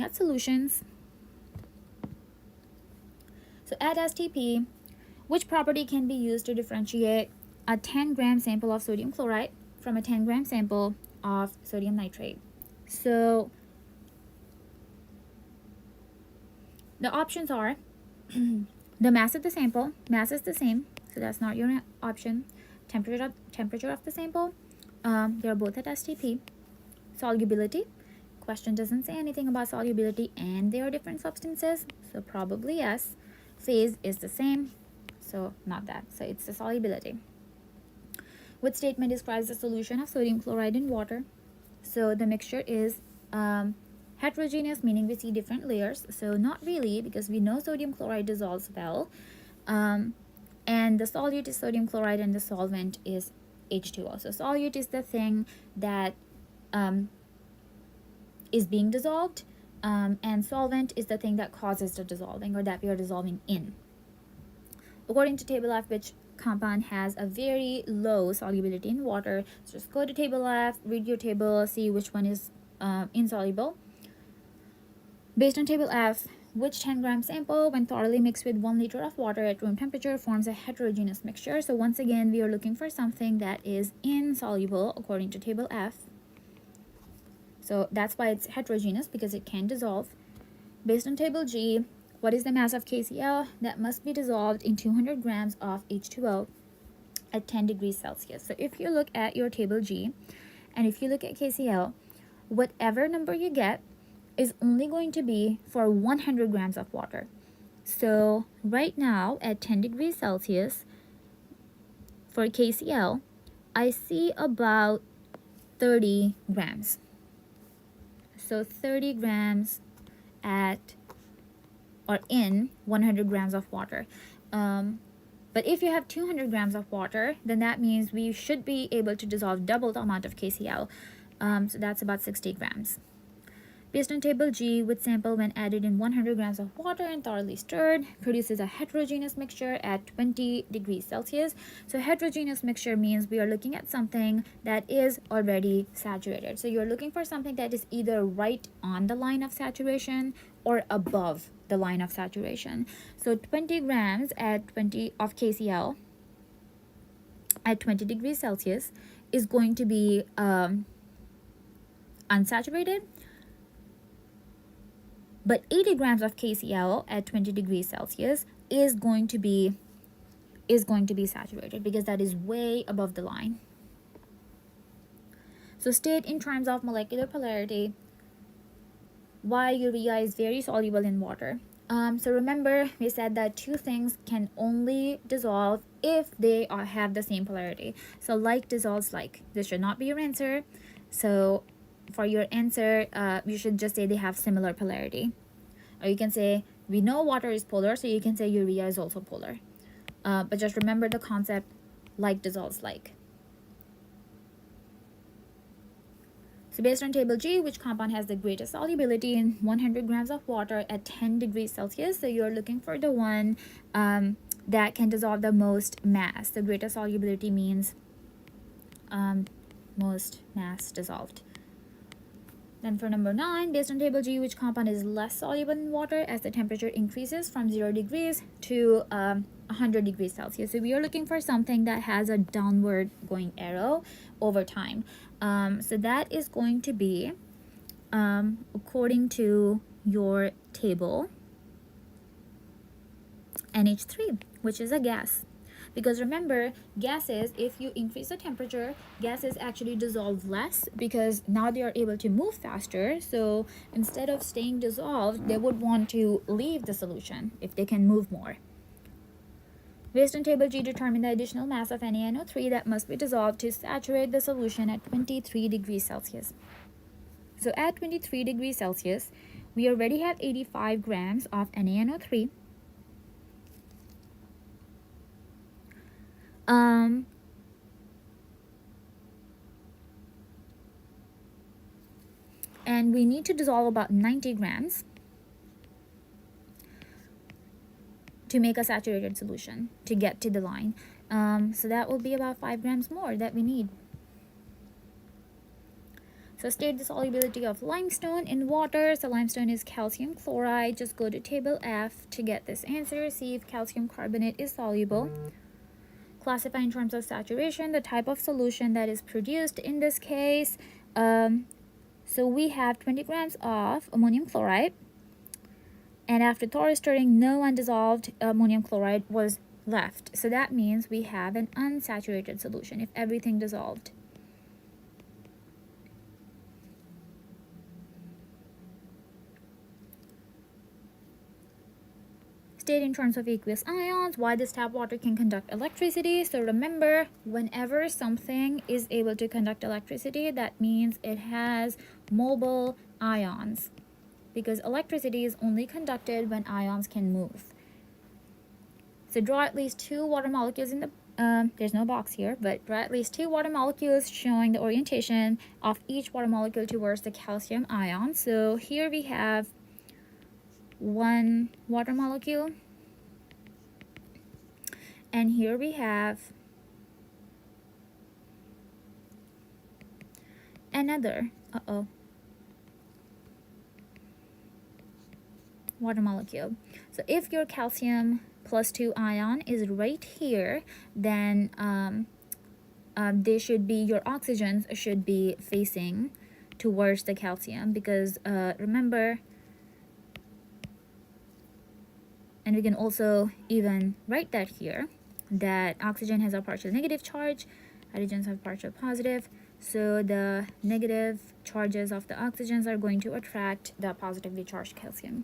at solutions. So at STP, which property can be used to differentiate a 10-gram sample of sodium chloride from a 10-gram sample of sodium nitrate? So the options are the mass of the sample, mass is the same, so that's not your option. Temperature of the sample, they're both at STP. Solubility, question doesn't say anything about solubility, and they are different substances, so probably yes. Phase is the same, so not that, so it's the solubility. Which statement describes the solution of sodium chloride in water? So the mixture is heterogeneous, meaning we see different layers. So not really, because we know sodium chloride dissolves well, and the solute is sodium chloride and the solvent is H2O. So solute is the thing that is being dissolved, and solvent is the thing that causes the dissolving, or that we are dissolving in. According to table F, which compound has a very low solubility in water? So just go to table F, read your table, see which one is insoluble. Based on table F, which 10-gram sample, when thoroughly mixed with 1 liter of water at room temperature, forms a heterogeneous mixture? So once again, we are looking for something that is insoluble according to table F. So that's why it's heterogeneous, because it can dissolve. Based on table G, what is the mass of KCl that must be dissolved in 200 grams of H2O at 10 degrees Celsius? So if you look at your table G, and if you look at KCl, whatever number you get is only going to be for 100 grams of water. So right now at 10 degrees Celsius, for KCl, I see about 30 grams. So 30 grams at or in 100 grams of water. But if you have 200 grams of water, then that means we should be able to dissolve double the amount of KCl. So that's about 60 grams. Based on table G, which sample when added in 100 grams of water and thoroughly stirred produces a heterogeneous mixture at 20 degrees Celsius? So heterogeneous mixture means we are looking at something that is already saturated. So you're looking for something that is either right on the line of saturation or above the line of saturation. So 20 grams at 20 of KCl at 20 degrees Celsius is going to be unsaturated. But 80 grams of KCl at 20 degrees Celsius is going to be saturated, because that is way above the line. So state in terms of molecular polarity why urea is very soluble in water. So remember, we said that two things can only dissolve if they have the same polarity. So like dissolves like. This should not be your answer. So for your answer, you should just say they have similar polarity. Or you can say, we know water is polar, so you can say urea is also polar. But just remember the concept, like dissolves like. So based on table G, which compound has the greatest solubility in 100 grams of water at 10 degrees Celsius? So you're looking for the one that can dissolve the most mass. The greatest solubility means most mass dissolved. Then for number 9, based on table G, which compound is less soluble in water as the temperature increases from 0 degrees to 100 degrees Celsius? So we are looking for something that has a downward going arrow over time. So that is going to be, according to your table, NH3, which is a gas. Because remember, gases, if you increase the temperature, gases actually dissolve less, because now they are able to move faster. So instead of staying dissolved, they would want to leave the solution if they can move more. Based on table G, determine the additional mass of NaNO3 that must be dissolved to saturate the solution at 23 degrees Celsius. So at 23 degrees Celsius, we already have 85 grams of NaNO3. And we need to dissolve about 90 grams to make a saturated solution to get to the line. So that will be about 5 grams more that we need. So state the solubility of limestone in water. So limestone is calcium chloride. Just go to table F to get this answer. See if calcium carbonate is soluble. Classify in terms of saturation the type of solution that is produced in this case. So we have 20 grams of ammonium chloride, and after thorough stirring, no undissolved ammonium chloride was left. So that means we have an unsaturated solution if everything dissolved. State in terms of aqueous ions why this tap water can conduct electricity. So remember, whenever something is able to conduct electricity, that means it has mobile ions, because electricity is only conducted when ions can move. So draw at least 2 water molecules in the there's no box here, but draw at least 2 water molecules showing the orientation of each water molecule towards the calcium ion. So here we have 1 water molecule, and here we have another water molecule. So if your calcium plus 2 ion is right here, then they should be, your oxygens should be facing towards the calcium, because remember, and we can also even write that here, that oxygen has a partial negative charge, hydrogens have partial positive. So the negative charges of the oxygens are going to attract the positively charged calcium.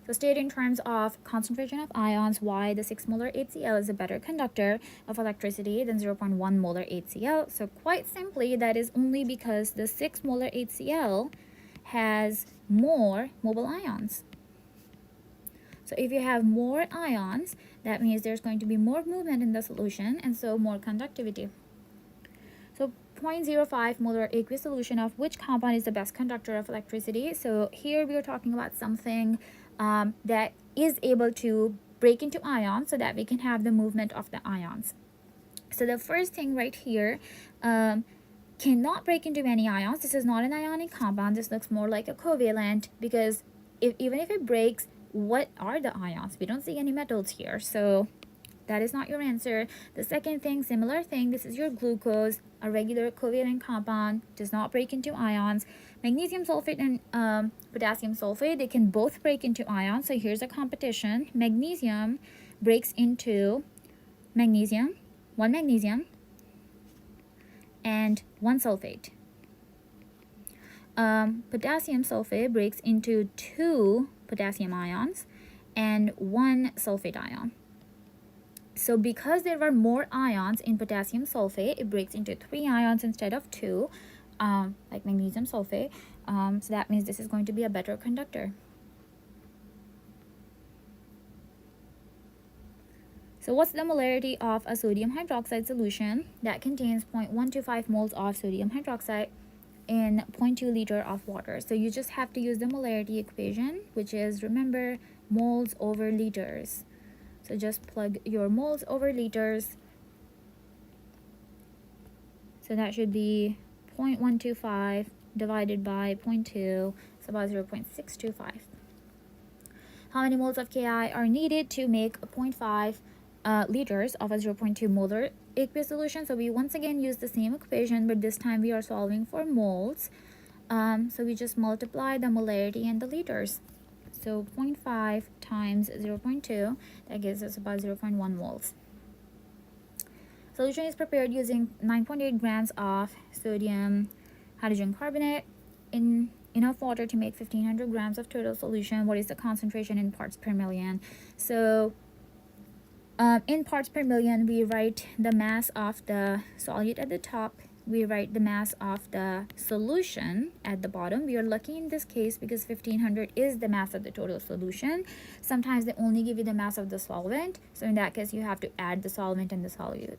So state in terms of concentration of ions why the 6 molar HCl is a better conductor of electricity than 0.1 molar HCl. So quite simply, that is only because the 6 molar HCl has more mobile ions. So if you have more ions, that means there's going to be more movement in the solution, and so more conductivity. So 0.05 molar aqueous solution of which compound is the best conductor of electricity? So here we are talking about something that is able to break into ions so that we can have the movement of the ions. So the first thing right here, cannot break into many ions. This is not an ionic compound. This looks more like a covalent, because even if it breaks, what are the ions? We don't see any metals here, so that is not your answer. The second thing, similar thing, this is your glucose, a regular covalent compound, does not break into ions. Magnesium sulfate and potassium sulfate, they can both break into ions. So here's a competition. Magnesium breaks into magnesium, 1 magnesium and 1 sulfate. Potassium sulfate breaks into 2 potassium ions and 1 sulfate ion. So because there were more ions in potassium sulfate, it breaks into 3 ions instead of 2, like magnesium sulfate. So that means this is going to be a better conductor. So what's the molarity of a sodium hydroxide solution that contains 0.125 moles of sodium hydroxide in 0.2 liter of water? So you just have to use the molarity equation, which is, remember, moles over liters. So just plug your moles over liters. So that should be 0.125 divided by 0.2, it's about 0.625. How many moles of Ki are needed to make 0.5 liters of a 0.2 molar aqueous solution? So we once again use the same equation, but this time we are solving for moles. So we just multiply the molarity and the liters. So 0.5 times 0.2, that gives us about 0.1 moles. Solution is prepared using 9.8 grams of sodium hydrogen carbonate in enough water to make 1500 grams of total solution. What is the concentration in parts per million? So in parts per million, we write the mass of the solute at the top, we write the mass of the solution at the bottom. We are lucky in this case because 1500 is the mass of the total solution. Sometimes they only give you the mass of the solvent, so in that case you have to add the solvent and the solute,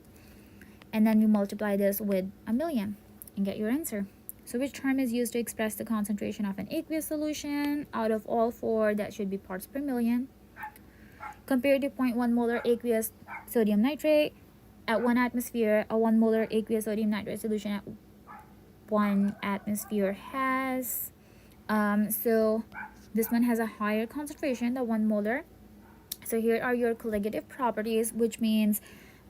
and then you multiply this with 1,000,000 and get your answer. So which term is used to express the concentration of an aqueous solution? Out of all 4, that should be parts per million. Compared to 0.1 molar aqueous sodium nitrate at 1 atmosphere, a 1 molar aqueous sodium nitrate solution at 1 atmosphere has. So this one has a higher concentration, the 1 molar. So here are your colligative properties, which means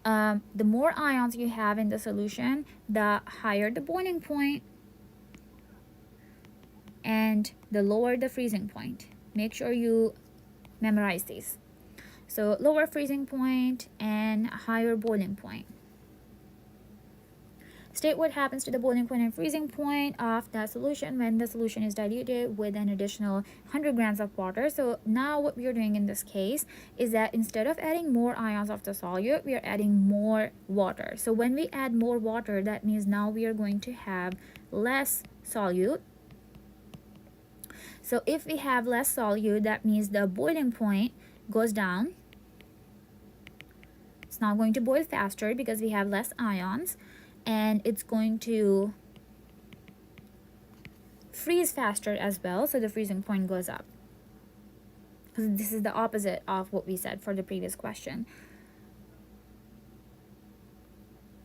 the more ions you have in the solution, the higher the boiling point and the lower the freezing point. Make sure you memorize these. So lower freezing point and higher boiling point. State what happens to the boiling point and freezing point of that solution when the solution is diluted with an additional 100 grams of water. So now what we are doing in this case is that instead of adding more ions of the solute, we are adding more water. So when we add more water, that means now we are going to have less solute. So if we have less solute, that means the boiling point goes down. It's not going to boil faster because we have less ions, and it's going to freeze faster as well, so the freezing point goes up. Because this is the opposite of what we said for the previous question.